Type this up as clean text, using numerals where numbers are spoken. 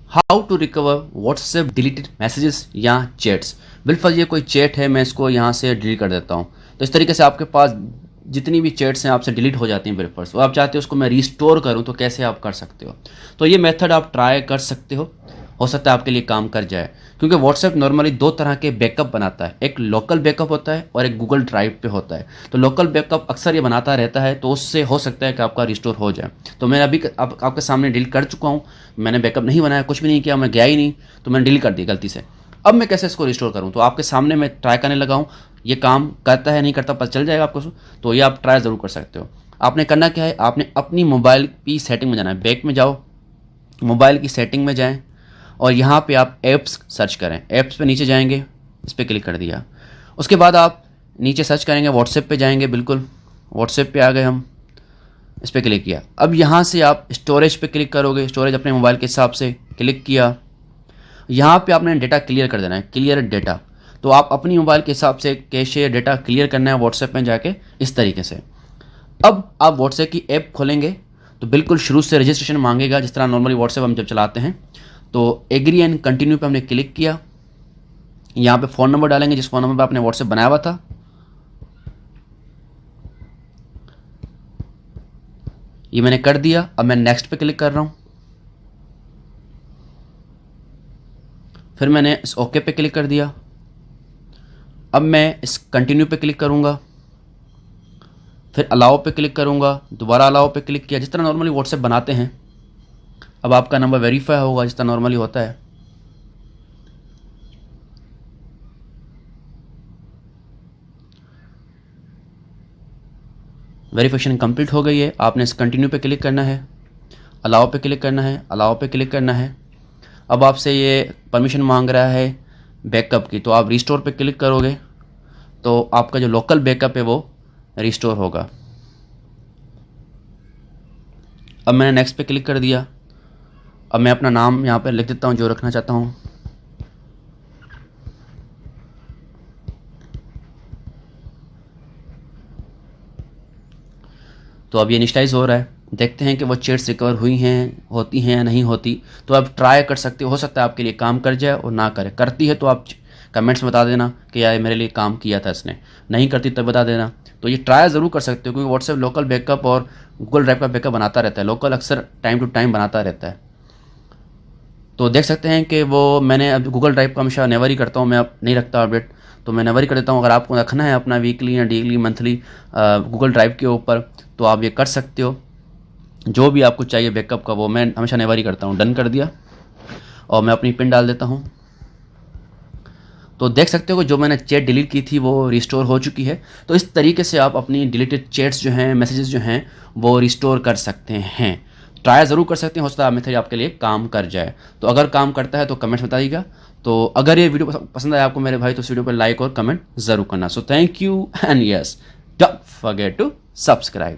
How to recover WhatsApp deleted messages या chats. बिल्कुल ये कोई चैट है, मैं इसको यहाँ से डिलीट कर देता हूँ। तो इस तरीके से आपके पास जितनी भी चैट्स हैं आपसे डिलीट हो जाती हैं बिल्कुल। तो आप चाहते हो उसको मैं रिस्टोर करूँ, तो कैसे आप कर सकते हो। तो ये मेथड आप ट्राई कर सकते हो सकता है आपके लिए काम कर जाए। क्योंकि व्हाट्सएप नॉर्मली दो तरह के बैकअप बनाता है, एक लोकल बैकअप होता है और एक गूगल ड्राइव पे होता है। तो लोकल बैकअप अक्सर ये बनाता रहता है, तो उससे हो सकता है कि आपका रिस्टोर हो जाए। तो मैं अभी आपके सामने डिलीट कर चुका हूँ, मैंने बैकअप नहीं बनाया, कुछ भी नहीं किया, मैं गया ही नहीं, तो मैंने डिलीट कर दिया गलती से। अब मैं कैसे इसको रिस्टोर करूँ, तो आपके सामने मैं ट्राई करने लगा हूँ। ये काम करता है नहीं करता पता चल जाएगा आपको, तो ये आप ट्राई ज़रूर कर सकते हो। आपने करना क्या है, आपने अपनी मोबाइल की सेटिंग में जाना है। बैक में जाओ, मोबाइल की सेटिंग में जाएं और यहाँ पे आप ऐप्स सर्च करें। ऐप्स पे नीचे जाएंगे, इस पर क्लिक कर दिया। उसके बाद आप नीचे सर्च करेंगे, व्हाट्सएप पे जाएंगे, बिल्कुल व्हाट्सएप पे आ गए हम, इस पर क्लिक किया। अब यहाँ से आप स्टोरेज पे क्लिक करोगे, स्टोरेज अपने मोबाइल के हिसाब से क्लिक किया। यहाँ पे आपने डेटा क्लियर कर देना है, क्लियर डेटा। तो आप अपनी मोबाइल के हिसाब से कैशे डेटा क्लियर करना है व्हाट्सएप में जाके, इस तरीके से। अब आप व्हाट्सएप की ऐप खोलेंगे तो बिल्कुल शुरू से रजिस्ट्रेशन मांगेगा, जिस तरह नॉर्मली व्हाट्सएप हम जब चलाते हैं। तो एग्री एंड कंटिन्यू पे हमने क्लिक किया। यहाँ पे फ़ोन नंबर डालेंगे जिस फ़ोन नंबर पे आपने व्हाट्सएप बनाया हुआ था। ये मैंने कर दिया। अब मैं नेक्स्ट पे क्लिक कर रहा हूँ, फिर मैंने इस ओके पे क्लिक कर दिया। अब मैं इस कंटिन्यू पे क्लिक करूँगा, फिर अलाउ पे क्लिक करूँगा, दोबारा अलाउ पे क्लिक किया, जिस तरह नॉर्मली व्हाट्सएप बनाते हैं। अब आपका नंबर वेरीफाई होगा जिस तरह नॉर्मली होता है। वेरिफिकेशन कंप्लीट हो गई है। आपने इस कंटिन्यू पे क्लिक करना है, अलाउ पे क्लिक करना है, अलाउ पे क्लिक करना है। अब आपसे ये परमिशन मांग रहा है बैकअप की, तो आप रिस्टोर पे क्लिक करोगे तो आपका जो लोकल बैकअप है वो रिस्टोर होगा। अब मैंने नेक्स्ट पे क्लिक कर दिया। अब मैं अपना नाम यहाँ पर लिख देता हूँ जो रखना चाहता हूँ। तो अब ये इनिशियलाइज हो रहा है, देखते हैं कि वो चैट्स रिकवर हुई हैं, होती हैं या नहीं होती। तो आप ट्राई कर सकते हो सकता है आपके लिए काम कर जाए और ना करे। करती है तो आप कमेंट्स में बता देना कि यार मेरे लिए काम किया था इसने, नहीं करती तब बता देना। तो ये ट्राई ज़रूर कर सकते हो, क्योंकि व्हाट्सएप लोकल बैकअप और गूगल ड्राइव का बैकअप बनाता रहता है। लोकल अक्सर टाइम टू टाइम बनाता रहता है। तो देख सकते हैं कि वो मैंने अब गूगल ड्राइव का हमेशा नेवर ही करता हूँ, मैं अब नहीं रखता अपडेट, तो मैं नेवर ही कर देता हूँ। अगर आपको रखना है अपना वीकली या डेली मंथली गूगल ड्राइव के ऊपर, तो आप ये कर सकते हो। जो भी आपको चाहिए बैकअप का वो मैं हमेशा नेवर ही करता हूँ। डन कर दिया और मैं अपनी पिन डाल देता हूँ। तो देख सकते हो कि जो मैंने चैट डिलीट की थी वो रिस्टोर हो चुकी है। तो इस तरीके से आप अपनी डिलीटेड चैट्स जो हैं, मैसेजेस जो हैं, वो रिस्टोर कर सकते हैं। ट्राई ज़रूर कर सकते हैं, हो सकता है मेथड आपके लिए काम कर जाए। तो अगर काम करता है तो कमेंट्स बताइएगा। तो अगर ये वीडियो पसंद आया आपको मेरे भाई, तो इस वीडियो पर लाइक और कमेंट ज़रूर करना। So thank you and yes, don't forget to subscribe.